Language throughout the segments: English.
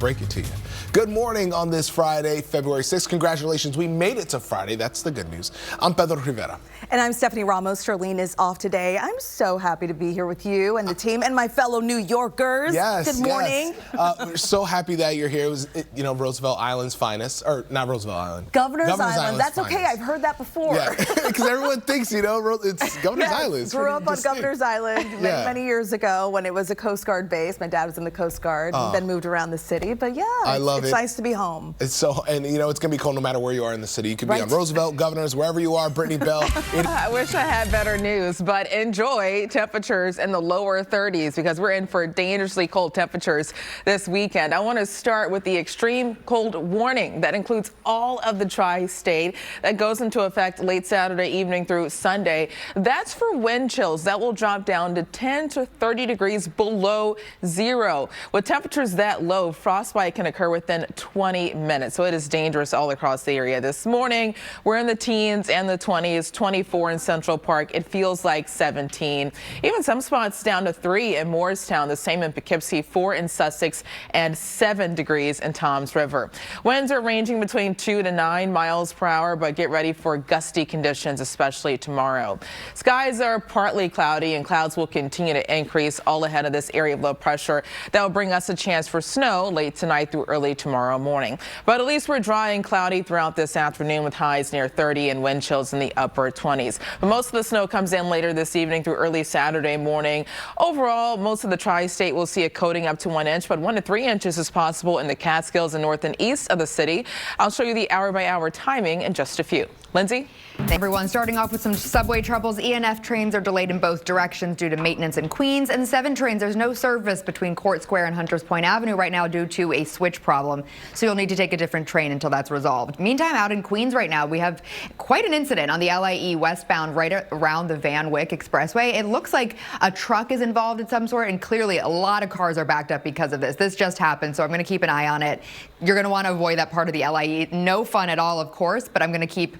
break it to you. Good morning on this Friday, February 6th. Congratulations, we made it to Friday. That's the good news. I'm Pedro Rivera. And I'm Stephanie Ramos. Charlene is off today. I'm so happy to be here with you and the team and my fellow New Yorkers. Yes. Good morning. Yes. We're so happy that you're here. It was, Roosevelt Island's finest, or not Roosevelt Island. Governor's Island. That's okay. Finest. I've heard that before. Yeah, because everyone thinks, it's Governor's Island. It's grew up on distinct. Governor's Island many years ago when it was a Coast Guard base. My dad was in the Coast Guard and then moved around the city. But yeah, I love it's nice to be home. It's so, and it's going to be cold no matter where you are in the city. You could be on Roosevelt, Governor's, wherever you are, Brittany Bell. I wish I had better news, but enjoy temperatures in the lower 30s because we're in for dangerously cold temperatures this weekend. I want to start with the extreme cold warning that includes all of the tri-state that goes into effect late Saturday evening through Sunday. That's for wind chills that will drop down to 10 to 30 degrees below zero. With temperatures that low, frostbite can occur within 20 minutes, so it is dangerous all across the area. This morning, we're in the teens and the 20s, 24 in Central Park. It feels like 17. Even some spots down to 3 in Morristown, the same in Poughkeepsie, 4 in Sussex, and 7 degrees in Toms River. Winds are ranging between 2 to 9 miles per hour, but get ready for gusty conditions, especially tomorrow. Skies are partly cloudy, and clouds will continue to increase all ahead of this area of low pressure. That will bring us a chance for snow late tonight through early tomorrow morning. But at least we're dry and cloudy throughout this afternoon with highs near 30 and wind chills in the upper 20s. But most of the snow comes in later this evening through early Saturday morning. Overall, most of the tri-state will see a coating up to 1 inch, but 1 to 3 inches is possible in the Catskills and north and east of the city. I'll show you the hour-by-hour timing in just a few. Lindsay? Everyone, starting off with some subway troubles. ENF trains are delayed in both directions due to maintenance in Queens, and 7 trains, there's no service between Court Square and Hunters Point Avenue right now due to a switch problem, so you'll need to take a different train until that's resolved. Meantime, out in Queens right now, we have quite an incident on the LIE westbound right around the Van Wyck Expressway. It looks like a truck is involved in some sort, and clearly a lot of cars are backed up because of this. This just happened, so I'm going to keep an eye on it. You're going to want to avoid that part of the LIE. No fun at all, of course, but I'm going to keep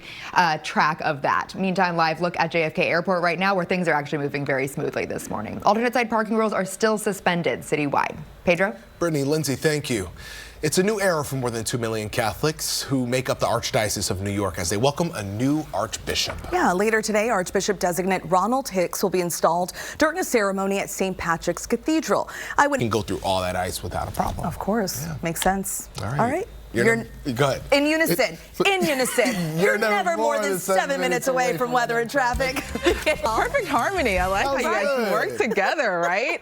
track of that. Meantime, live look at JFK Airport right now, where things are actually moving very smoothly this morning. Alternate side parking rules are still suspended citywide. Pedro? Brittany, Lindsay, thank you. It's a new era for more than 2 million Catholics who make up the Archdiocese of New York as they welcome a new Archbishop. Yeah, later today, Archbishop-designate Ronald Hicks will be installed during a ceremony at St. Patrick's Cathedral. I would can go through all that ice without a problem. Of course. Yeah. Makes sense. All right. All right. Go ahead. In unison. In unison. You're never more than 7 minutes away from weather and traffic. Perfect harmony. I like how you guys can work together, right?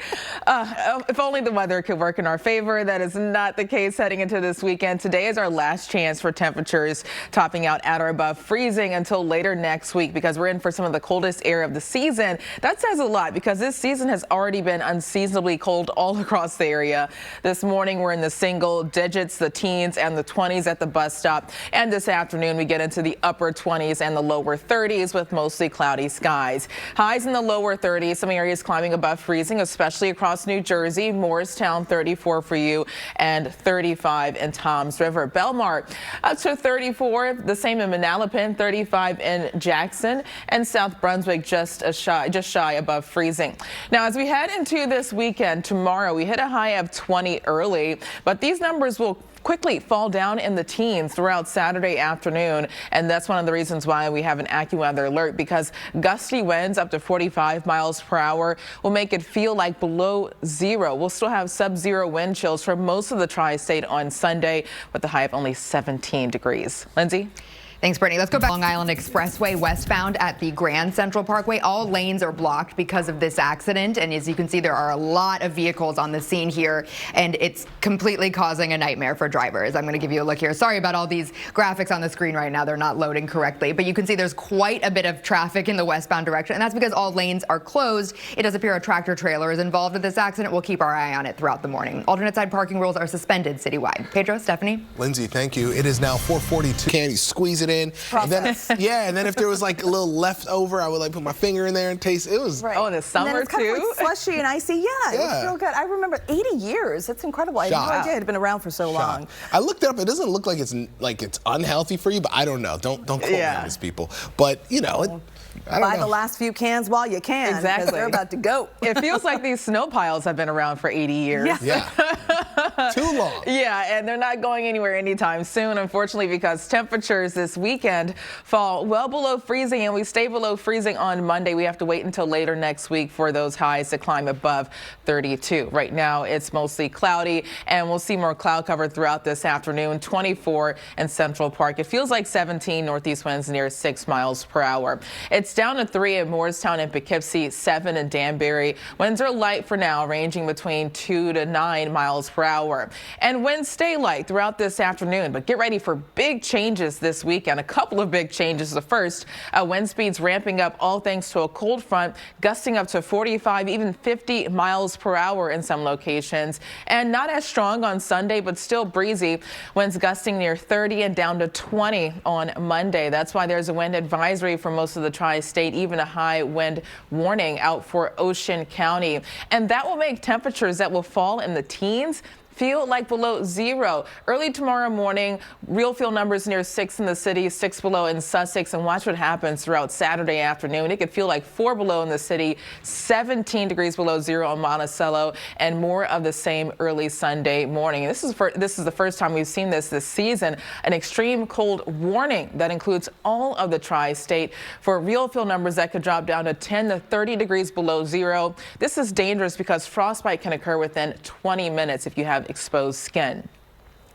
If only the weather could work in our favor. That is not the case heading into this weekend. Today is our last chance for temperatures topping out at or above freezing until later next week because we're in for some of the coldest air of the season. That says a lot because this season has already been unseasonably cold all across the area. This morning we're in the single digits, the teens, and the 20s at the bus stop. And this afternoon we get into the upper 20s and the lower 30s with mostly cloudy skies. Highs in the lower 30s, some areas climbing above freezing, especially across New Jersey. Morristown 34 for you and 35 in Toms River. Belmar up to 34, the same in Manalapan, 35 in Jackson, and South Brunswick just shy above freezing. Now as we head into this weekend, tomorrow we hit a high of 20 early, but these numbers will quickly fall down in the teens throughout Saturday afternoon, and that's one of the reasons why we have an AccuWeather alert, because gusty winds up to 45 miles per hour will make it feel like below zero. We'll still have sub-zero wind chills for most of the tri-state on Sunday with a high of only 17 degrees. Lindsay? Thanks, Brittany. Let's go back to Long Island Expressway westbound at the Grand Central Parkway. All lanes are blocked because of this accident. And as you can see, there are a lot of vehicles on the scene here, and it's completely causing a nightmare for drivers. I'm going to give you a look here. Sorry about all these graphics on the screen right now. They're not loading correctly. But you can see there's quite a bit of traffic in the westbound direction, and that's because all lanes are closed. It does appear a tractor trailer is involved in this accident. We'll keep our eye on it throughout the morning. Alternate side parking rules are suspended citywide. Pedro, Stephanie? Lindsay, thank you. It is now 4:42. Can you squeeze it in. And then, yeah, and then if there was like a little leftover, I would like put my finger in there and taste. It was. Right. Oh, in the summer and then it's kind too? of like slushy and icy. Yeah, it was real good. I remember 80 years. That's incredible. I had no idea it had been around for so long. I looked it up. It doesn't look like it's unhealthy for you, but I don't know. Don't quote me on this, people. But you know, I don't Buy know. the last few cans while you can. Exactly. Because they're about to go. It feels like these snow piles have been around for 80 years. Yeah. Too long. Yeah, and they're not going anywhere anytime soon, unfortunately, because temperatures this weekend fall well below freezing, and we stay below freezing on Monday. We have to wait until later next week for those highs to climb above 32. Right now, it's mostly cloudy, and we'll see more cloud cover throughout this afternoon. 24 in Central Park. It feels like 17 northeast winds near 6 miles per hour. It's down to 3 in Morristown and Poughkeepsie, 7 in Danbury. Winds are light for now, ranging between 2 to 9 miles per hour. And winds stay light throughout this afternoon, but get ready for big changes this weekend. A couple of big changes. The first, wind speeds ramping up, all thanks to a cold front, gusting up to 45, even 50 miles per hour in some locations. And not as strong on Sunday, but still breezy. Winds gusting near 30 and down to 20 on Monday. That's why there's a wind advisory for most of the tri-state, even a high wind warning out for Ocean County. And that will make temperatures that will fall in the teens feel like below zero. Early tomorrow morning, real feel numbers near 6 in the city, 6 below in Sussex, and watch what happens throughout Saturday afternoon. It could feel like 4 below in the city, 17 degrees below zero in Monticello, and more of the same early Sunday morning. This is the first time we've seen this season, an extreme cold warning that includes all of the tri-state for real feel numbers that could drop down to 10 to 30 degrees below zero. This is dangerous because frostbite can occur within 20 minutes if you have exposed skin.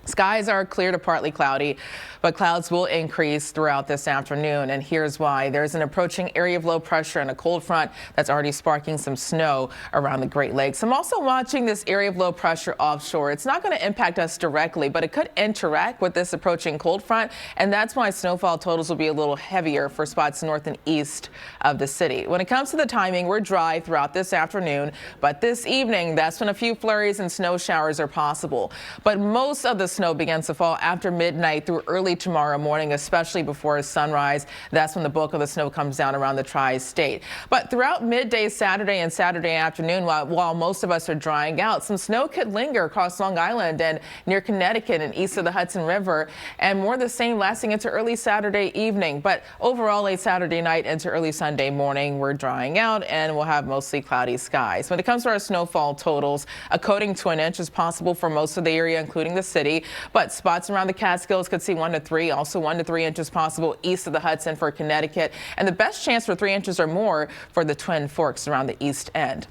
Skies are clear to partly cloudy, but clouds will increase throughout this afternoon. And here's why. There's an approaching area of low pressure and a cold front that's already sparking some snow around the Great Lakes. I'm also watching this area of low pressure offshore. It's not going to impact us directly, but it could interact with this approaching cold front. And that's why snowfall totals will be a little heavier for spots north and east of the city. When it comes to the timing, we're dry throughout this afternoon, but this evening, that's when a few flurries and snow showers are possible. But most of the snow begins to fall after midnight through early tomorrow morning, especially before sunrise. That's when the bulk of the snow comes down around the tri-state. But throughout midday Saturday and Saturday afternoon, while most of us are drying out, some snow could linger across Long Island and near Connecticut and east of the Hudson River, and more of the same lasting into early Saturday evening. But overall, late Saturday night into early Sunday morning, we're drying out and we'll have mostly cloudy skies. When it comes to our snowfall totals, a coating to an inch is possible for most of the area, including the city. But spots around the Catskills could see 1 to 3, also 1 to 3 inches possible east of the Hudson for Connecticut, and the best chance for 3 inches or more for the Twin Forks around the east end.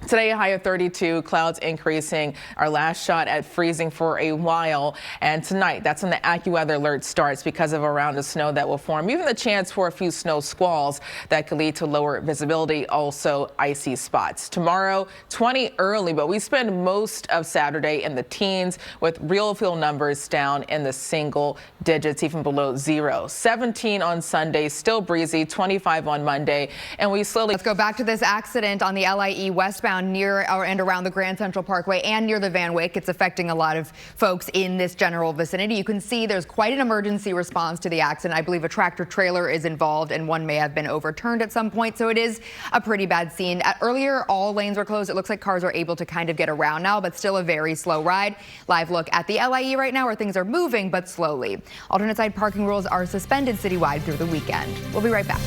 Today, a high of 32, clouds increasing. Our last shot at freezing for a while. And tonight, that's when the AccuWeather alert starts because of a round of snow that will form. Even the chance for a few snow squalls that could lead to lower visibility, also icy spots. Tomorrow, 20 early, but we spend most of Saturday in the teens with real feel numbers down in the single digits, even below zero. 17 on Sunday, still breezy, 25 on Monday. And we slowly... Let's go back to this accident on the LIE westbound near and around the Grand Central Parkway and near the Van Wyck. It's affecting a lot of folks in this general vicinity. You can see there's quite an emergency response to the accident. I believe a tractor trailer is involved and one may have been overturned at some point. So it is a pretty bad scene. Earlier, all lanes were closed. It looks like cars are able to kind of get around now, but still a very slow ride. Live look at the LIE right now where things are moving, but slowly. Alternate side parking rules are suspended citywide through the weekend. We'll be right back.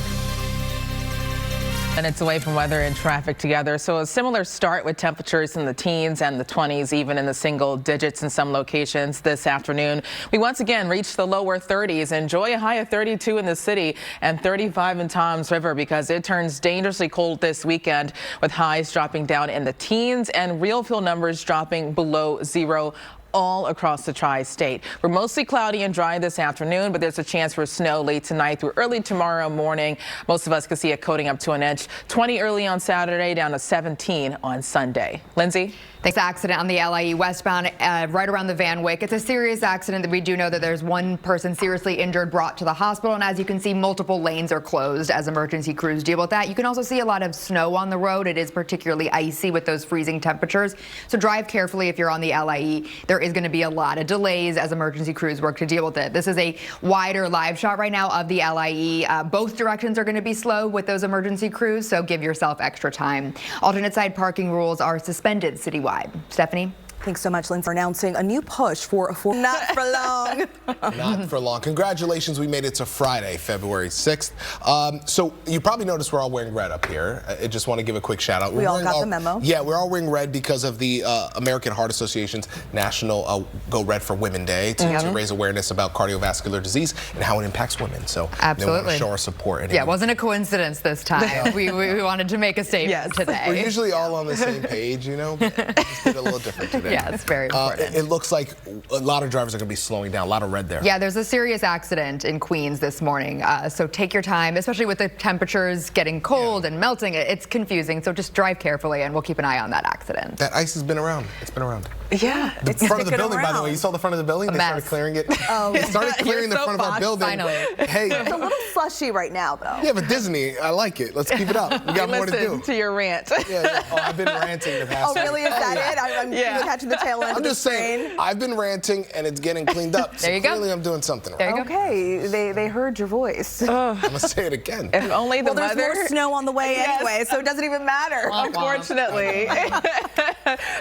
Minutes away from weather and traffic together. So a similar start with temperatures in the teens and the 20s, even in the single digits in some locations this afternoon. We once again reached the lower 30s. Enjoy a high of 32 in the city and 35 in Toms River because it turns dangerously cold this weekend with highs dropping down in the teens and real feel numbers dropping below zero all across the tri-state. We're mostly cloudy and dry this afternoon, but there's a chance for snow late tonight through early tomorrow morning. Most of us could see it coating up to an inch. 20 early on Saturday, down to 17 on Sunday. Lindsay? This accident on the LIE westbound right around the Van Wyck. It's a serious accident that we do know that there's one person seriously injured brought to the hospital. And as you can see, multiple lanes are closed as emergency crews deal with that. You can also see a lot of snow on the road. It is particularly icy with those freezing temperatures. So drive carefully if you're on the LIE. There is going to be a lot of delays as emergency crews work to deal with it. This is a wider live shot right now of the LIE. Both directions are going to be slow with those emergency crews, so give yourself extra time. Alternate side parking rules are suspended citywide. Stephanie? Thanks so much, Lindsay, for announcing a new push for not for long. Not for long. Congratulations, we made it to Friday, February 6th. So you probably noticed we're all wearing red up here. I just want to give a quick shout out. We all got the memo. Yeah, we're all wearing red because of the American Heart Association's National Go Red for Women Day to raise awareness about cardiovascular disease and how it impacts women. So absolutely, they want to show our support. Yeah, it wasn't a coincidence this time. we wanted to make a statement today. We're usually all on the same page, you know. Just did a little different today. Yeah, it's very important. It looks like a lot of drivers are going to be slowing down. A lot of red there. Yeah, there's a serious accident in Queens this morning. So take your time, especially with the temperatures getting cold and melting. It's confusing. So just drive carefully, and we'll keep an eye on that accident. That ice has been around. It's been around. Yeah, the front of the building, by the way. You saw the front of the building? They started clearing it. Oh, they started clearing the front of our building. Finally. Hey, it's a little slushy right now, though. Yeah, but Disney, I like it. Let's keep it up. We got more to do. To your rant. Yeah. Oh, I've been ranting the past. Oh, really? Is that it? I'm catching the tail end. I'm just saying, I've been ranting and it's getting cleaned up. So there you go. Clearly I'm doing something right. There you go. Okay, they heard your voice. I'm going to say it again. If only the there's more snow on the way anyway, so it doesn't even matter. Unfortunately.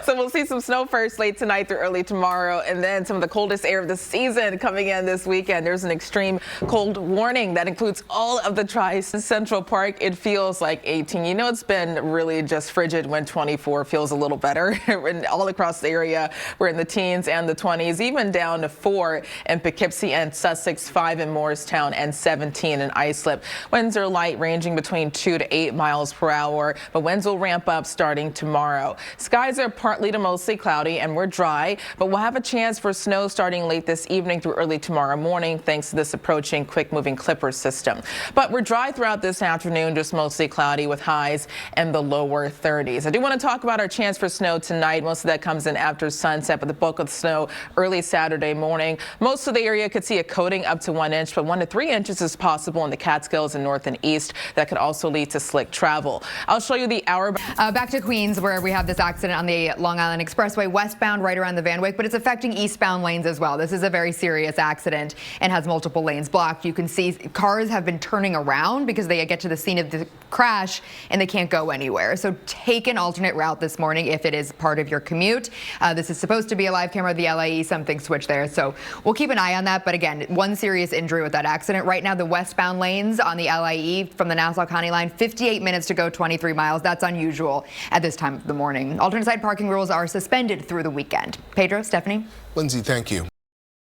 So we'll see some snow first late tonight through early tomorrow, and then some of the coldest air of the season coming in this weekend. There's an extreme cold warning that includes all of the Central Park. It feels like 18. You know, it's been really just frigid when 24 feels a little better. And all across the area, we're in the teens and the 20s, even down to 4 in Poughkeepsie and Sussex, 5 in Morristown, and 17 in Islip. Winds are light, ranging between 2 to 8 miles per hour, but winds will ramp up starting tomorrow. Skies are partly to mostly cloudy, and we're dry, but we'll have a chance for snow starting late this evening through early tomorrow morning, thanks to this approaching quick-moving Clipper system. But we're dry throughout this afternoon, just mostly cloudy with highs in the lower 30s. I do want to talk about our chance for snow tonight. Most of that comes in after sunset, but the bulk of the snow early Saturday morning. Most of the area could see a coating up to 1 inch, but 1 to 3 inches is possible in the Catskills and north and east. That could also lead to slick travel. I'll show you the hour. Back to Queens, where we have this accident on the Long Island Expressway westbound right around the Van Wyck, but it's affecting eastbound lanes as well. This is a very serious accident and has multiple lanes blocked. You can see cars have been turning around because they get to the scene of the crash and they can't go anywhere. So take an alternate route this morning if it is part of your commute. This is supposed to be a live camera of the LIE. Something switched there. So we'll keep an eye on that. But again, one serious injury with that accident. Right now, the westbound lanes on the LIE from the Nassau County line, 58 minutes to go, 23 miles. That's unusual at this time of the morning. Alternate side parking rules are suspended through the weekend. Pedro, Stephanie? Lindsay, thank you.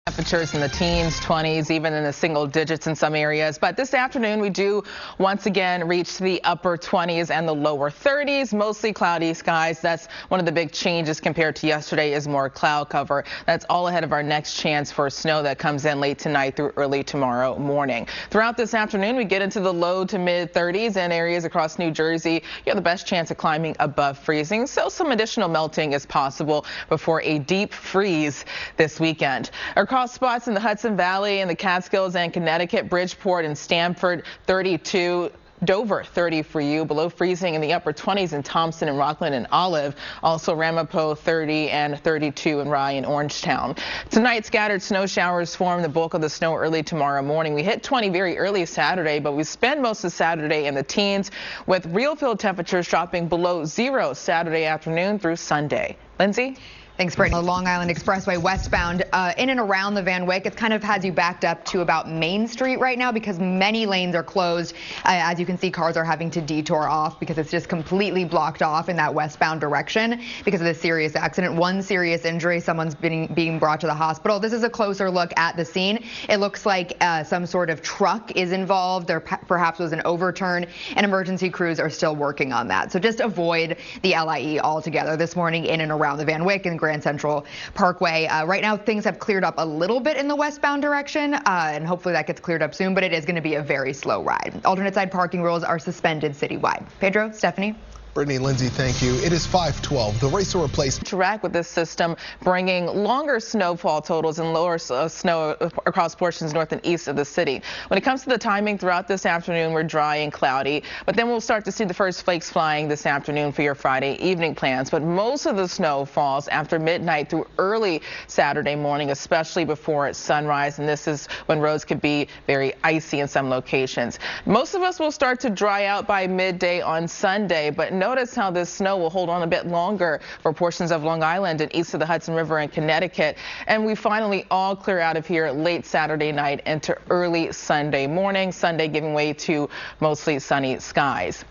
Temperatures in the teens, 20s, even in the single digits in some areas. But this afternoon, we do once again reach the upper 20s and the lower 30s, mostly cloudy skies. That's one of the big changes compared to yesterday, is more cloud cover. That's all ahead of our next chance for snow that comes in late tonight through early tomorrow morning. Throughout this afternoon, we get into the low to mid 30s in areas across New Jersey. You have the best chance of climbing above freezing, so some additional melting is possible before a deep freeze this weekend. Across spots in the Hudson Valley and the Catskills and Connecticut, Bridgeport and Stamford, 32. Dover, 30 for you. Below freezing in the upper 20s in Thompson and Rockland and Olive. Also Ramapo, 30 and 32 in Rye and Orangetown. Tonight, scattered snow showers form the bulk of the snow early tomorrow morning. We hit 20 very early Saturday, but we spend most of Saturday in the teens, with real field temperatures dropping below 0 Saturday afternoon through Sunday. Lindsay? Thanks, Brittany. The Long Island Expressway westbound in and around the Van Wyck. It kind of has you backed up to about Main Street right now because many lanes are closed. As you can see, cars are having to detour off because it's just completely blocked off in that westbound direction because of this serious accident. One serious injury. Someone's being brought to the hospital. This is a closer look at the scene. It looks like some sort of truck is involved. There perhaps was an overturn, and emergency crews are still working on that. So just avoid the LIE altogether this morning in and around the Van Wyck and Grand Central Parkway. Right now, things have cleared up a little bit in the westbound direction, and hopefully that gets cleared up soon, but it is going to be a very slow ride. Alternate side parking rules are suspended citywide. Pedro, Stephanie? Brittany, Lindsay, thank you. It is 5:12. The race to replace Interact with this system, bringing longer snowfall totals and lower snow across portions north and east of the city. When it comes to the timing throughout this afternoon, we're dry and cloudy, but then we'll start to see the first flakes flying this afternoon for your Friday evening plans. But most of the snow falls after midnight through early Saturday morning, especially before sunrise, and this is when roads could be very icy in some locations. Most of us will start to dry out by midday on Sunday, but notice how this snow will hold on a bit longer for portions of Long Island and east of the Hudson River in Connecticut. And we finally all clear out of here late Saturday night into early Sunday morning. Sunday giving way to mostly sunny skies.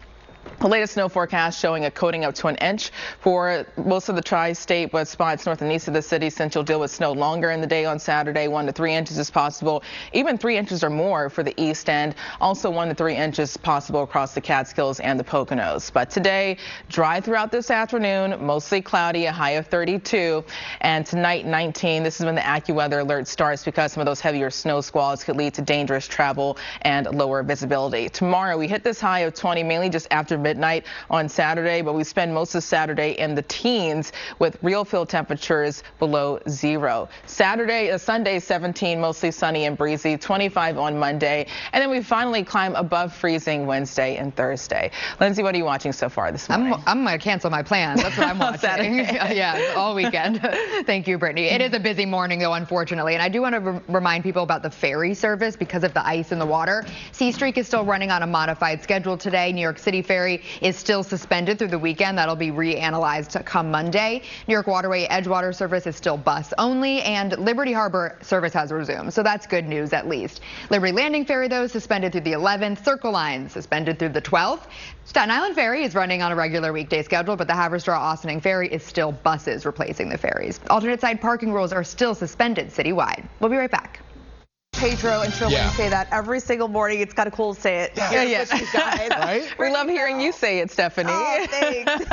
The latest snow forecast showing a coating up to an inch for most of the tri-state, but spots north and east of the city since you'll deal with snow longer in the day on Saturday. 1 to 3 inches is possible, even 3 inches or more for the east end. Also 1 to 3 inches possible across the Catskills and the Poconos. But today, dry throughout this afternoon, mostly cloudy, a high of 32. And tonight, 19. This is when the AccuWeather alert starts because some of those heavier snow squalls could lead to dangerous travel and lower visibility. Tomorrow, we hit this high of 20, mainly just after midnight on Saturday, but we spend most of Saturday in the teens with real field temperatures below 0. Sunday 17, mostly sunny and breezy, 25 on Monday, and then we finally climb above freezing Wednesday and Thursday. Lindsay, what are you watching so far this morning? I'm going to cancel my plans. That's what I'm watching. Yeah, all weekend. Thank you, Brittany. It is a busy morning, though, unfortunately, and I do want to remind people about the ferry service because of the ice in the water. Sea Streak is still running on a modified schedule today. New York City Ferry is still suspended through the weekend. That'll be reanalyzed come Monday. New York Waterway Edgewater service is still bus only, and Liberty Harbor service has resumed. So that's good news, at least. Liberty Landing Ferry, though, suspended through the 11th. Circle Line suspended through the 12th. Staten Island Ferry is running on a regular weekday schedule, but the Haverstraw-Austining Ferry is still buses replacing the ferries. Alternate side parking rules are still suspended citywide. We'll be right back. Pedro and Trillian say that every single morning. It's kind of cool to say it. Yeah. Guys. Right? We love hearing you say it, Stephanie. Oh, thanks.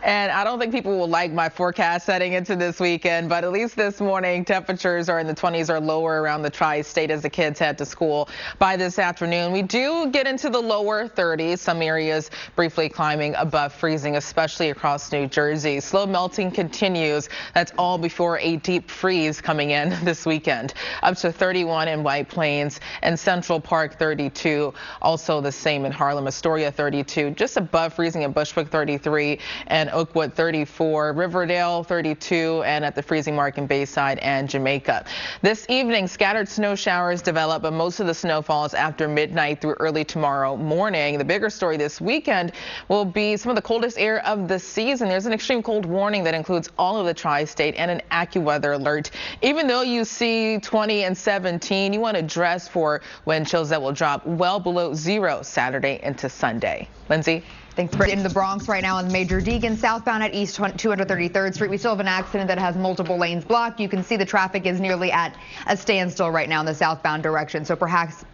And I don't think people will like my forecast heading into this weekend, but at least this morning temperatures are in the 20s or lower around the tri-state as the kids head to school. By this afternoon, we do get into the lower 30s, some areas briefly climbing above freezing, especially across New Jersey. Slow melting continues. That's all before a deep freeze coming in this weekend. Up to 31 in White Plains and Central Park 32. Also the same in Harlem, Astoria 32, just above freezing in Bushwick 33 and Oakwood 34, Riverdale 32, and at the freezing mark in Bayside and Jamaica. This evening, scattered snow showers develop, but most of the snow falls after midnight through early tomorrow morning. The bigger story this weekend will be some of the coldest air of the season. There's an extreme cold warning that includes all of the tri-state and an AccuWeather alert. Even though you see 20 and 17, you want to dress for wind chills that will drop well below 0 Saturday into Sunday. Lindsay? Thanks, Britt. In the Bronx right now on Major Deegan southbound at East 233rd Street. We still have an accident that has multiple lanes blocked. You can see the traffic is nearly at a standstill right now in the southbound direction. So perhaps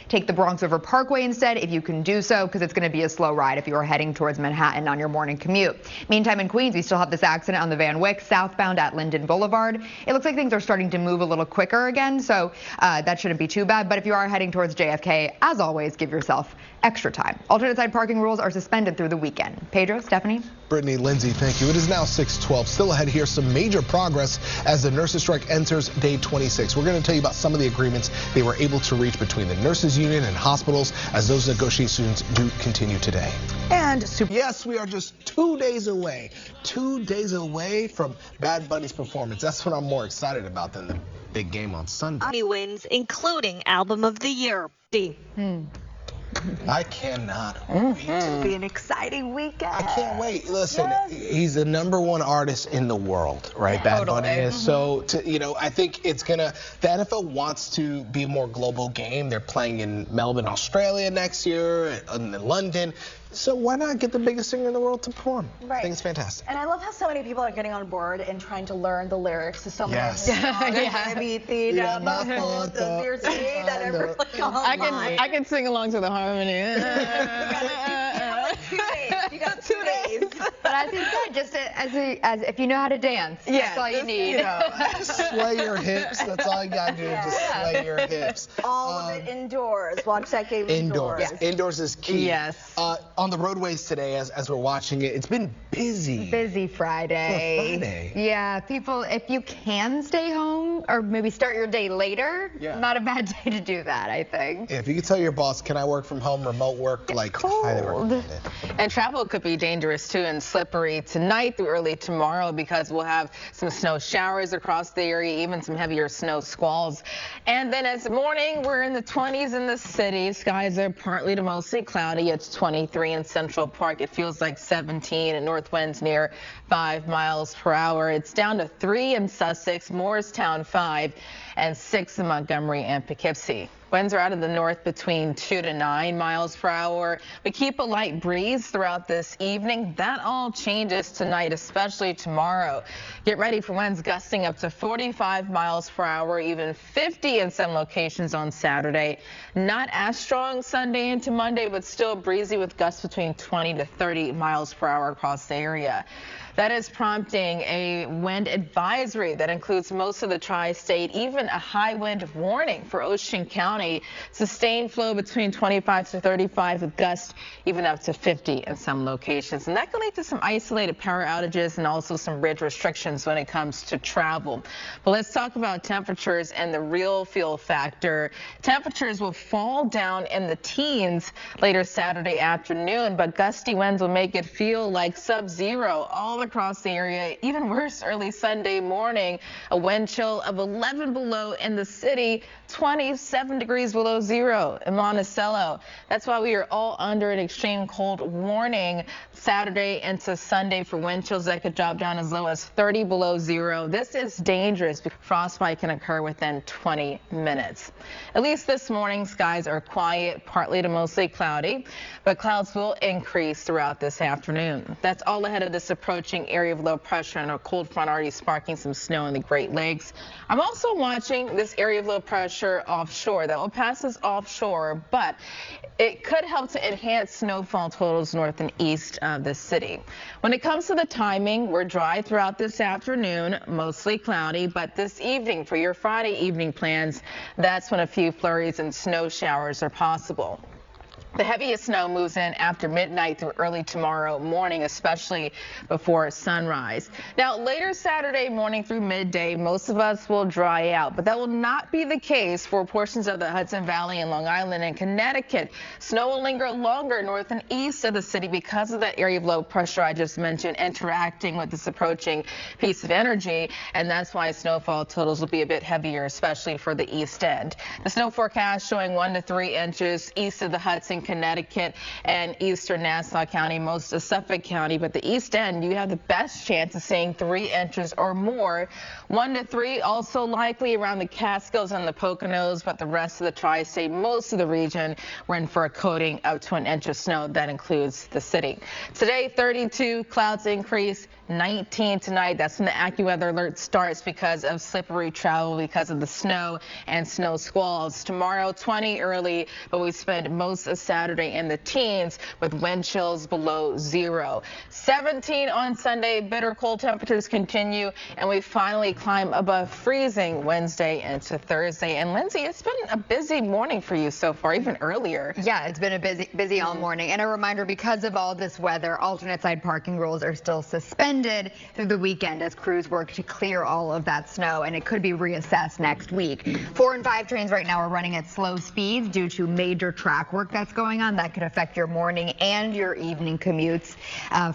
take the Bronx River Parkway instead if you can do so, because it's going to be a slow ride if you are heading towards Manhattan on your morning commute. Meantime, in Queens, we still have this accident on the Van Wyck southbound at Linden Boulevard. It looks like things are starting to move a little quicker again, so that shouldn't be too bad. But if you are heading towards JFK, as always, give yourself extra time. Alternate side parking rules are suspended through the weekend. Pedro, Stephanie? Brittany, Lindsay, thank you. It is now 6:12. Still ahead here, some major progress as the nurses' strike enters day 26. We're going to tell you about some of the agreements they were able to reach between the nurses union and hospitals as those negotiations do continue today. And yes, we are just 2 days away. 2 days away from Bad Bunny's performance. That's what I'm more excited about than the big game on Sunday. Wins, including Album of the Year. I cannot wait. it'll be an exciting weekend. I can't wait. Listen, he's the #1 artist in the world, right? Bad Bunny is. So, I think it's gonna. The NFL wants to be a more global game. They're playing in Melbourne, Australia next year, and in London. So why not get the biggest singer in the world to perform? Right. I think it's fantastic. And I love how so many people are getting on board and trying to learn the lyrics to so many Yes. songs. I can sing along to the harmony. You got 2 days. But as he said, just as if you know how to dance, that's all you need. Sway your hips. That's all you gotta do. Just sway your hips. All of it indoors. Watch that game indoors. Indoors is key. Yes. On the roadways today, as we're watching it, it's been busy. Busy Friday. Friday. Yeah, people, if you can stay home or maybe start your day later, not a bad day to do that, I think. If you could tell your boss, can I work from home, remote work, like highly recommend it. And travel could be dangerous too and slippery tonight through early tomorrow because we'll have some snow showers across the area, even some heavier snow squalls. And then as morning, we're in the 20s in the city. Skies are partly to mostly cloudy. It's 23 in Central Park. It feels like 17 and north winds near 5 miles per hour. It's down to 3 in Sussex, Morristown 5, and 6 in Montgomery and Poughkeepsie. Winds are out of the north between 2 to 9 miles per hour. We keep a light breeze throughout this evening. That all changes tonight, especially tomorrow. Get ready for winds gusting up to 45 miles per hour, even 50 in some locations on Saturday. Not as strong Sunday into Monday, but still breezy with gusts between 20 to 30 miles per hour across the area. That is prompting a wind advisory that includes most of the tri-state, even a high wind warning for Ocean County. Sustained flow between 25 to 35 with gusts even up to 50 in some locations. And that can lead to some isolated power outages and also some bridge restrictions when it comes to travel. But let's talk about temperatures and the real feel factor. Temperatures will fall down in the teens later Saturday afternoon, but gusty winds will make it feel like sub-zero all across the area. Even worse early Sunday morning, a wind chill of 11 below in the city, 27 degrees below zero in Monticello. That's why we are all under an extreme cold warning Saturday into Sunday for wind chills that could drop down as low as 30 below zero. This is dangerous because frostbite can occur within 20 minutes. At least this morning, skies are quiet, partly to mostly cloudy, but clouds will increase throughout this afternoon. That's all ahead of this approaching area of low pressure and a cold front already sparking some snow in the Great Lakes. I'm also watching this area of low pressure offshore that will pass us offshore, but it could help to enhance snowfall totals north and east of the city. When it comes to the timing, we're dry throughout this afternoon, mostly cloudy, but this evening for your Friday evening plans, that's when a few flurries and snow showers are possible. The heaviest snow moves in after midnight through early tomorrow morning, especially before sunrise. Now, later Saturday morning through midday, most of us will dry out, but that will not be the case for portions of the Hudson Valley and Long Island and Connecticut. Snow will linger longer north and east of the city because of that area of low pressure I just mentioned interacting with this approaching piece of energy, and that's why snowfall totals will be a bit heavier, especially for the east end. The snow forecast showing 1 to 3 inches east of the Hudson, Connecticut, and eastern Nassau County, most of Suffolk County, but the east end, you have the best chance of seeing 3 inches or more. 1 to 3 also likely around the Catskills and the Poconos, but the rest of the tri-state, most of the region, we're in for a coating up to 1 inch of snow. That includes the city. Today, 32, clouds increase, 19 tonight. That's when the AccuWeather alert starts because of slippery travel because of the snow and snow squalls. Tomorrow, 20 early, but we spend most of Saturday in the teens with wind chills below zero. 17 on Sunday. Bitter cold temperatures continue, and we finally climb above freezing Wednesday into Thursday. And Lindsay, it's been a busy morning for you so far, even earlier. Yeah, it's been a busy all morning. And a reminder, because of all this weather, alternate side parking rules are still suspended through the weekend as crews work to clear all of that snow, and it could be reassessed next week. 4 and 5 trains right now are running at slow speeds due to major track work that's going on. That could affect your morning and your evening commutes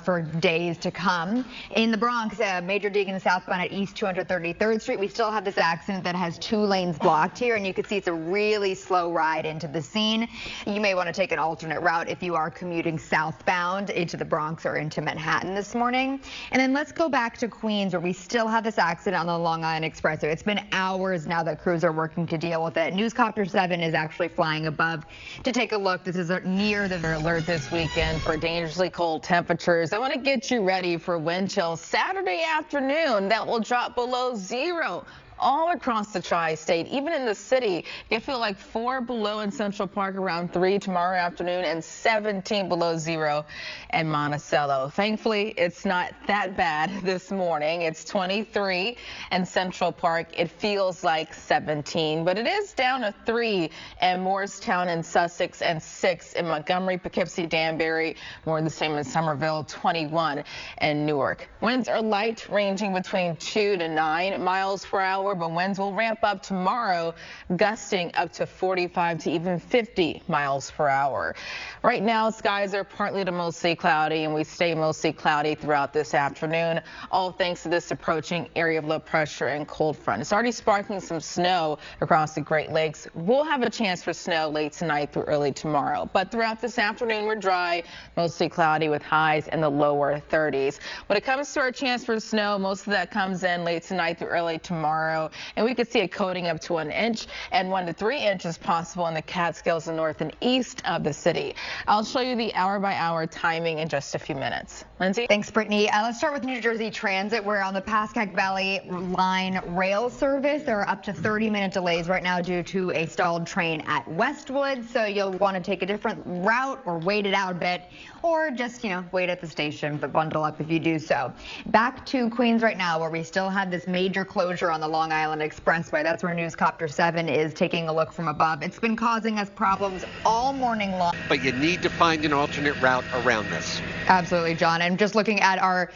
for days to come. In the Bronx, Major Deegan southbound at East 233rd Street, we still have this accident that has 2 lanes blocked here, and you can see it's a really slow ride into the scene. You may want to take an alternate route if you are commuting southbound into the Bronx or into Manhattan this morning. And then let's go back to Queens, where we still have this accident on the Long Island Expressway. It's been hours now that crews are working to deal with it. Newscopter 7 is actually flying above to take a look. This is near the alert this weekend for dangerously cold temperatures. I want to get you ready for wind chills Saturday afternoon that will drop below zero all across the tri-state, even in the city. It feels like 4 below in Central Park, around 3 tomorrow afternoon, and 17 below zero in Monticello. Thankfully, it's not that bad this morning. It's 23 in Central Park. It feels like 17, but it is down to 3 in Morristown and Sussex, and 6 in Montgomery, Poughkeepsie, Danbury, more the same in Somerville, 21 in Newark. Winds are light, ranging between 2 to 9 miles per hour, but winds will ramp up tomorrow, gusting up to 45 to even 50 miles per hour. Right now, skies are partly to mostly cloudy, and we stay mostly cloudy throughout this afternoon, all thanks to this approaching area of low pressure and cold front. It's already sparking some snow across the Great Lakes. We'll have a chance for snow late tonight through early tomorrow, but throughout this afternoon, we're dry, mostly cloudy with highs in the lower 30s. When it comes to our chance for snow, most of that comes in late tonight through early tomorrow, and we could see it coating up to 1 inch and 1 to 3 inches possible in the Catskills and north and east of the city. I'll show you the hour-by-hour timing in just a few minutes. Lindsay? Thanks, Brittany. Let's start with New Jersey Transit. We're on the Pascack Valley Line rail service. There are up to 30-minute delays right now due to a stalled train at Westwood, so you'll want to take a different route or wait it out a bit, or just, wait at the station, but bundle up if you do so. Back to Queens right now, where we still have this major closure on the Long Island Expressway. That's where Newscopter 7 is taking a look from above. It's been causing us problems all morning long. But you need to find an alternate route around this. Absolutely, John. And just looking at our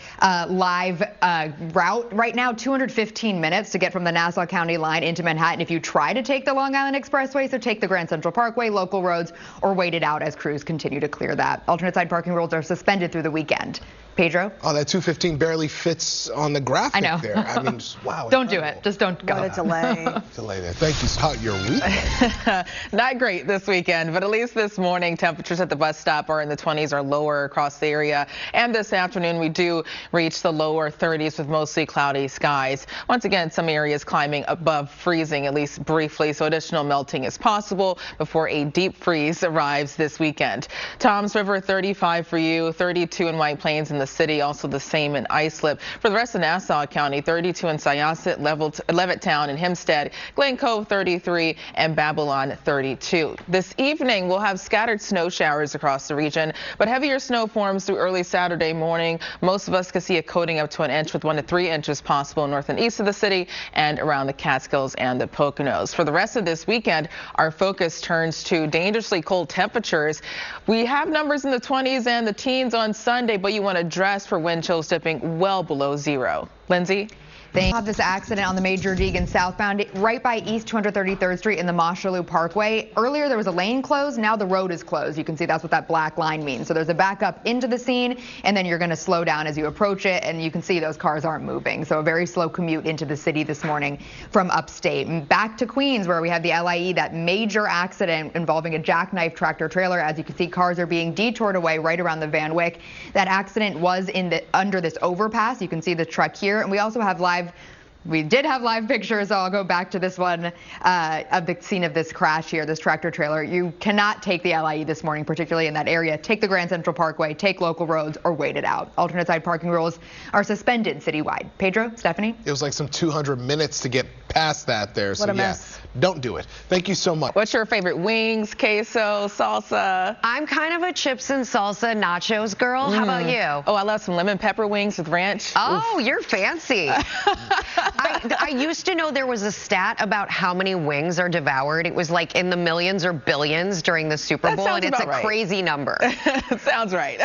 live route right now, 215 minutes to get from the Nassau County line into Manhattan if you try to take the Long Island Expressway. So take the Grand Central Parkway, local roads, or wait it out as crews continue to clear that. Alternate side parking rules are suspended through the weekend. Pedro? Oh, that 215 barely fits on the graphic I know. there. I mean, just, wow. Don't do it. Just don't go. What a delay. Delay there. Thank you. About your weekend. Not great this weekend, but at least this morning, temperatures at the bus stop are in the 20s or lower across the area. And this afternoon, we do reach the lower 30s with mostly cloudy skies. Once again, some areas climbing above freezing, at least briefly, so additional melting is possible before a deep freeze arrives this weekend. Toms River, 35 for you, 32 in White Plains in the city, also the same in Islip. For the rest of Nassau County, 32 in Syosset, Levittown and Hempstead, Glen Cove 33, and Babylon 32. This evening, we'll have scattered snow showers across the region, but heavier snow forms through early Saturday morning. Most of us could see it coating up to 1 inch with 1 to 3 inches possible north and east of the city and around the Catskills and the Poconos. For the rest of this weekend, our focus turns to dangerously cold temperatures. We have numbers in the 20s and the teens on Sunday, but you want to dress for wind chills dipping well below zero. Lindsay? They have this accident on the Major Deegan southbound right by East 233rd Street in the Mosholu Parkway. Earlier there was a lane closed. Now the road is closed. You can see that's what that black line means. So there's a backup into the scene, and then you're going to slow down as you approach it, and you can see those cars aren't moving. So a very slow commute into the city this morning from upstate. And back to Queens, where we have the LIE, that major accident involving a jackknife tractor trailer. As you can see, cars are being detoured away right around the Van Wyck. That accident was under this overpass. You can see the truck here, and we also have We did have live pictures, so I'll go back to this one of the scene of this crash here, this tractor trailer. You cannot take the LIE this morning, particularly in that area. Take the Grand Central Parkway, take local roads, or wait it out. Alternate side parking rules are suspended citywide. Pedro, Stephanie? It was like some 200 minutes to get past that there. So, what a mess. Don't do it. Thank you so much. What's your favorite? Wings, queso, salsa? I'm kind of a chips and salsa nachos girl. How about you? Oh, I love some lemon pepper wings with ranch. Oh, you're fancy. I used to know there was a stat about how many wings are devoured. It was like in the millions or billions during the Super Bowl, and it's a crazy number. Sounds right.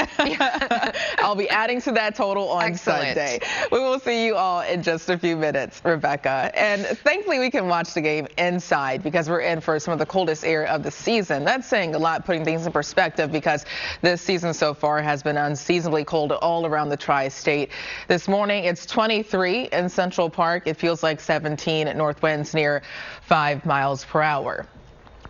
I'll be adding to that total on Sunday. We will see you all in just a few minutes, Rebecca. And thankfully, we can watch the game inside because we're in for some of the coldest air of the season. That's saying a lot, putting things in perspective, because this season so far has been unseasonably cold all around the tri-state. This morning, it's 23 in Central Park. It feels like 17 at north winds near 5 miles per hour.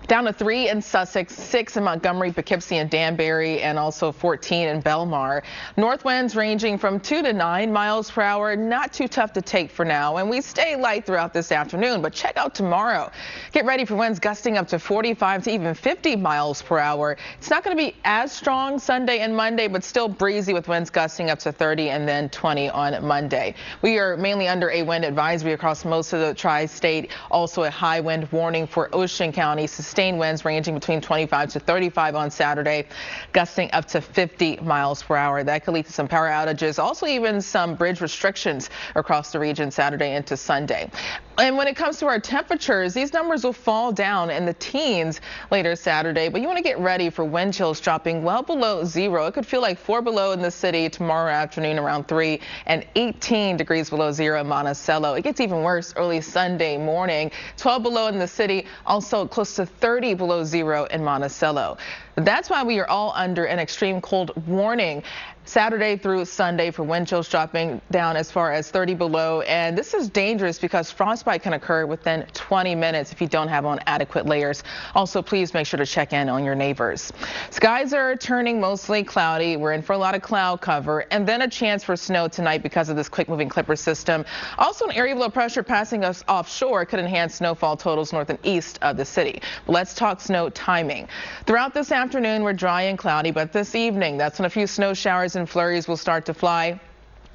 Down to 3 in Sussex, 6 in Montgomery, Poughkeepsie, and Danbury, and also 14 in Belmar. North winds ranging from 2 to 9 miles per hour. Not too tough to take for now, and we stay light throughout this afternoon. But check out tomorrow. Get ready for winds gusting up to 45 to even 50 miles per hour. It's not going to be as strong Sunday and Monday, but still breezy with winds gusting up to 30 and then 20 on Monday. We are mainly under a wind advisory across most of the tri-state. Also a high wind warning for Ocean County. Sustained winds ranging between 25 to 35 on Saturday, gusting up to 50 miles per hour. That could lead to some power outages, also even some bridge restrictions across the region Saturday into Sunday. And when it comes to our temperatures, these numbers will fall down in the teens later Saturday, but you want to get ready for wind chills dropping well below 0. It could feel like 4 below in the city tomorrow afternoon around 3 and 18 degrees below 0 in Monticello. It gets even worse early Sunday morning, 12 below in the city, also close to 30 below 0 in Monticello. That's why we are all under an extreme cold warning Saturday through Sunday for wind chills dropping down as far as 30 below. And this is dangerous because frostbite can occur within 20 minutes if you don't have on adequate layers. Also, please make sure to check in on your neighbors. Skies are turning mostly cloudy. We're in for a lot of cloud cover and then a chance for snow tonight because of this quick moving clipper system. Also, an area of low pressure passing us offshore could enhance snowfall totals north and east of the city. But let's talk snow timing. Throughout this afternoon, we're dry and cloudy, but this evening, that's when a few snow showers and flurries will start to fly.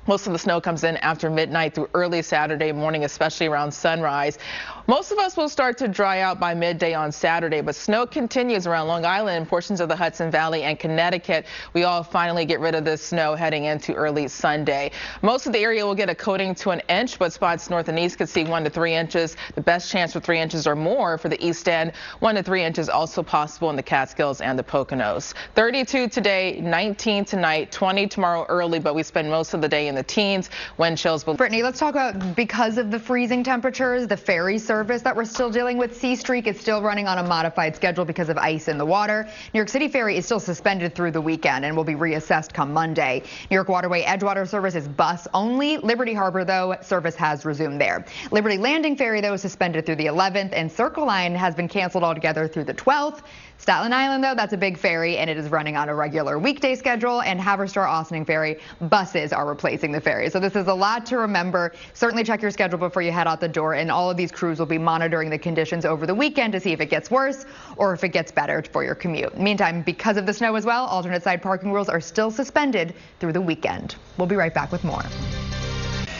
Most of the snow comes in after midnight through early Saturday morning, especially around sunrise. Most of us will start to dry out by midday on Saturday, but snow continues around Long Island and portions of the Hudson Valley and Connecticut. We all finally get rid of this snow heading into early Sunday. Most of the area will get a coating to an inch, but spots north and east could see 1 to 3 inches. The best chance for 3 inches or more for the east end. 1 to 3 inches also possible in the Catskills and the Poconos. 32 today, 19 tonight, 20 tomorrow early, but we spend most of the day in the teens. Wind chills. Brittany, let's talk about, because of the freezing temperatures, the ferry service that we're still dealing with. Sea Streak is still running on a modified schedule because of ice in the water. New York City Ferry is still suspended through the weekend and will be reassessed come Monday. New York Waterway Edgewater service is bus only. Liberty Harbor, though, service has resumed there. Liberty Landing Ferry, though, is suspended through the 11th, and Circle Line has been canceled altogether through the 12th. Staten Island, though, that's a big ferry, and it is running on a regular weekday schedule, and Haverstraw Ossining Ferry buses are replacing the ferry. So this is a lot to remember. Certainly check your schedule before you head out the door, and all of these crews will be monitoring the conditions over the weekend to see if it gets worse or if it gets better for your commute. Meantime, because of the snow as well, alternate side parking rules are still suspended through the weekend. We'll be right back with more.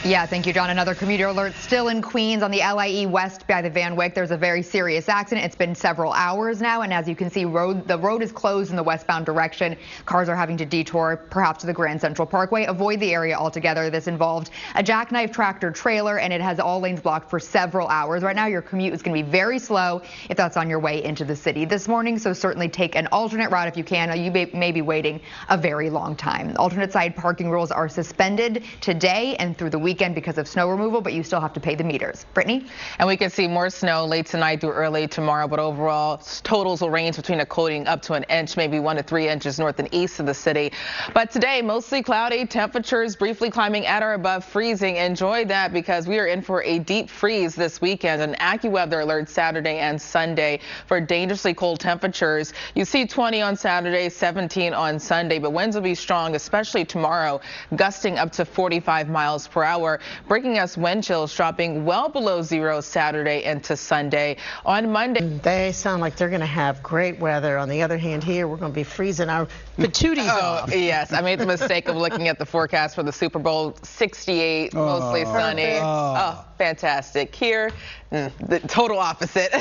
Yeah, thank you, John. Another commuter alert still in Queens on the LIE West by the Van Wyck. There's a very serious accident. It's been several hours now, and as you can see, the road is closed in the westbound direction. Cars are having to detour, perhaps to the Grand Central Parkway. Avoid the area altogether. This involved a jackknife tractor trailer, and it has all lanes blocked for several hours. Right now, your commute is going to be very slow if that's on your way into the city this morning, so certainly take an alternate route if you can. You may be waiting a very long time. Alternate side parking rules are suspended today and through the weekend because of snow removal, but you still have to pay the meters. Brittany? And we could see more snow late tonight through early tomorrow, but overall totals will range between a coating up to an inch, maybe 1 to 3 inches north and east of the city. But today, mostly cloudy, temperatures briefly climbing at or above freezing. Enjoy that because we are in for a deep freeze this weekend. An AccuWeather alert Saturday and Sunday for dangerously cold temperatures. You see 20 on Saturday, 17 on Sunday, but winds will be strong, especially tomorrow, gusting up to 45 miles per hour. Bringing us wind chills dropping well below 0 Saturday into Sunday. On Monday, they sound like they're going to have great weather. On the other hand, here we're going to be freezing our patooties off. Yes, I made the mistake of looking at the forecast for the Super Bowl. 68, mostly sunny. Oh, fantastic. Here, the total opposite.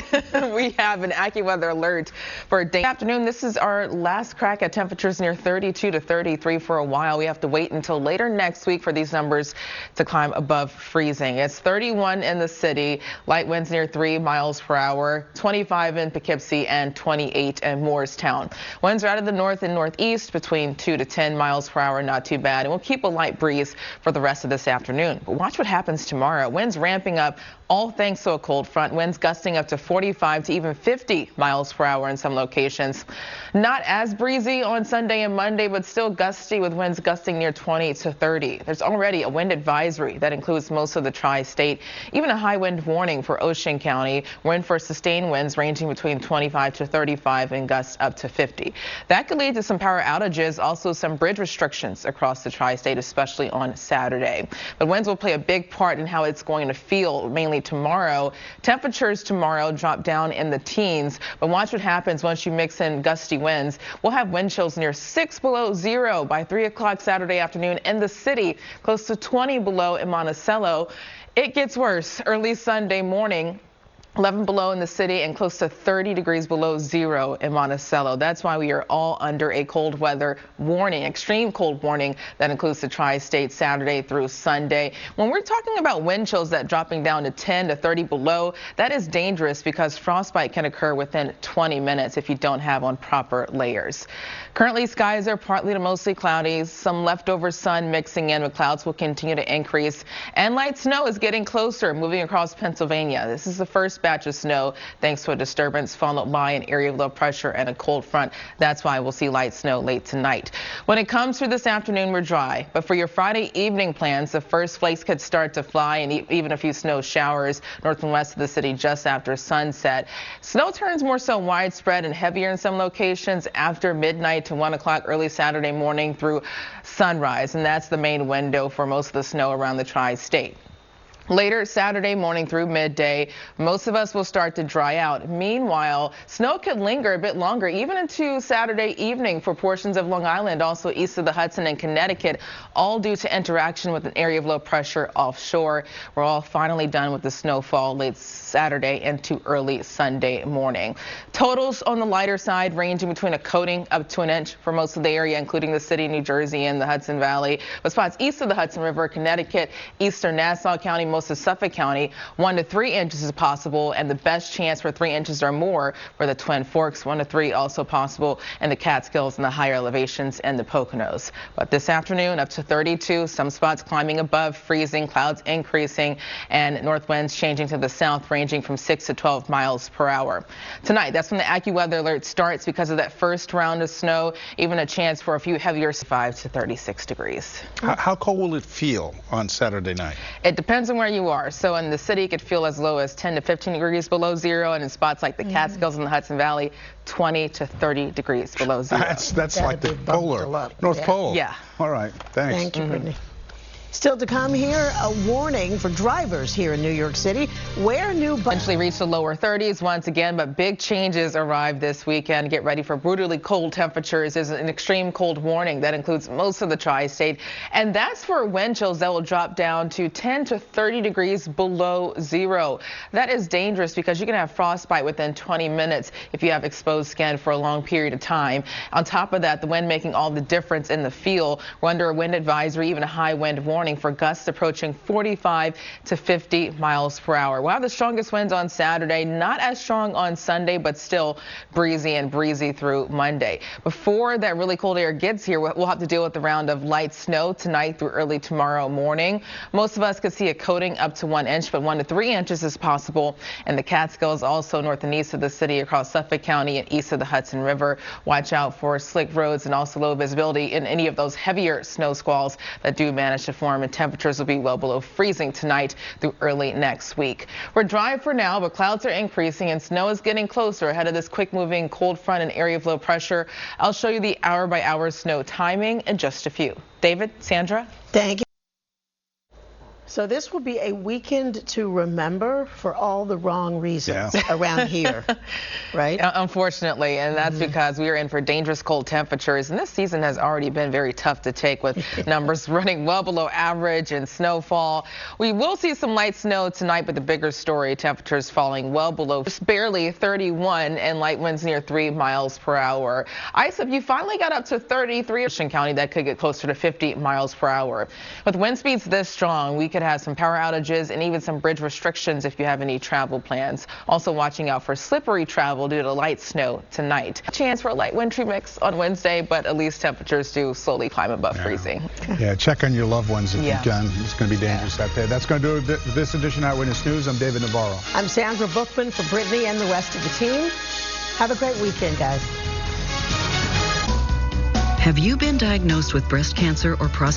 We have an AccuWeather alert for day afternoon. This is our last crack at temperatures near 32 to 33 for a while. We have to wait until later next week for these numbers to climb above freezing. It's 31 in the city, light winds near 3 miles per hour, 25 in Poughkeepsie, and 28 in Moorestown. Winds are out of the north and northeast between 2 to 10 miles per hour, not too bad. And we'll keep a light breeze for the rest of this afternoon. But watch what happens tomorrow. Winds ramping up, all thanks to a cold front. Winds gusting up to 45 to even 50 miles per hour in some locations. Not as breezy on Sunday and Monday, but still gusty with winds gusting near 20 to 30. There's already a wind advisory advisory that includes most of the tri-state, even a high wind warning for Ocean County. We're in for sustained winds ranging between 25 to 35 and gusts up to 50. That could lead to some power outages, also some bridge restrictions across the tri-state, especially on Saturday. But winds will play a big part in how it's going to feel, mainly tomorrow. Temperatures tomorrow drop down in the teens, but watch what happens once you mix in gusty winds. We'll have wind chills near 6 below zero by 3 o'clock Saturday afternoon in the city, close to 20 below in Monticello. It gets worse early Sunday morning. 11 below in the city and close to 30 degrees below zero in Monticello. That's why we are all under a cold weather warning, extreme cold warning that includes the tri-state Saturday through Sunday. When we're talking about wind chills that dropping down to 10 to 30 below, that is dangerous because frostbite can occur within 20 minutes if you don't have on proper layers. Currently, skies are partly to mostly cloudy, some leftover sun mixing in, but clouds will continue to increase. And light snow is getting closer, moving across Pennsylvania. This is the first batch of snow thanks to a disturbance followed by an area of low pressure and a cold front. That's why we'll see light snow late tonight. When it comes through this afternoon, we're dry. But for your Friday evening plans, the first flakes could start to fly and even a few snow showers north and west of the city just after sunset. Snow turns more so widespread and heavier in some locations after midnight to 1 o'clock early Saturday morning through sunrise. And that's the main window for most of the snow around the tri-state. Later Saturday morning through midday, most of us will start to dry out. Meanwhile, snow could linger a bit longer, even into Saturday evening for portions of Long Island, also east of the Hudson and Connecticut, all due to interaction with an area of low pressure offshore. We're all finally done with the snowfall late Saturday into early Sunday morning. Totals on the lighter side ranging between a coating up to an inch for most of the area, including the city of New Jersey and the Hudson Valley. But spots east of the Hudson River, Connecticut, eastern Nassau County, most of Suffolk County, 1 to 3 inches is possible, and the best chance for 3 inches or more for the Twin Forks, 1 to 3 also possible, and the Catskills and the higher elevations and the Poconos. But this afternoon up to 32, some spots climbing above freezing, clouds increasing, and north winds changing to the south, ranging from 6 to 12 miles per hour. Tonight, that's when the AccuWeather alert starts because of that first round of snow, even a chance for a few heavier 5 to 36 degrees. How cold will it feel on Saturday night? It depends on where you are. So in the city, it could feel as low as 10 to 15 degrees below zero, and in spots like the Catskills and the Hudson Valley, 20 to 30 degrees below zero. That's like the polar, North Pole. Yeah. All right. Thanks. Thank you, Brittany. Still to come here, a warning for drivers here in New York City. Wear new eventually reach the lower 30s once again, but big changes arrive this weekend. Get ready for brutally cold temperatures. There's an extreme cold warning that includes most of the tri-state, and that's for wind chills that will drop down to 10 to 30 degrees below zero. That is dangerous because you can have frostbite within 20 minutes if you have exposed skin for a long period of time. On top of that, the wind making all the difference in the feel. We're under a wind advisory, even a high wind warning for gusts approaching 45 to 50 miles per hour. We'll have the strongest winds on Saturday, not as strong on Sunday, but still breezy through Monday. Before that really cold air gets here, we'll have to deal with the round of light snow tonight through early tomorrow morning. Most of us could see a coating up to 1 inch, but 1 to 3 inches is possible. And the Catskills, also north and east of the city, across Suffolk County and east of the Hudson River. Watch out for slick roads and also low visibility in any of those heavier snow squalls that do manage to form, and temperatures will be well below freezing tonight through early next week. We're dry for now, but clouds are increasing and snow is getting closer ahead of this quick moving cold front and area of low pressure. I'll show you the hour by hour snow timing in just a few. David, Sandra. Thank you. So this will be a weekend to remember for all the wrong reasons around here, right? Unfortunately, and that's because we are in for dangerous cold temperatures, and this season has already been very tough to take with numbers running well below average and snowfall. We will see some light snow tonight, but the bigger story, temperatures falling well below just barely 31 and light winds near 3 miles per hour. ISIP, you finally got up to 33 in Ocean County. That could get closer to 50 miles per hour. With wind speeds this strong, we could have some power outages and even some bridge restrictions if you have any travel plans. Also watching out for slippery travel due to light snow tonight. Chance for a light wintry mix on Wednesday, but at least temperatures do slowly climb above freezing. Yeah, check on your loved ones if you can. It's going to be dangerous out there. That's going to do it this edition of Eyewitness News. I'm David Navarro. I'm Sandra Bookman for Brittany and the rest of the team. Have a great weekend, guys. Have you been diagnosed with breast cancer or prostate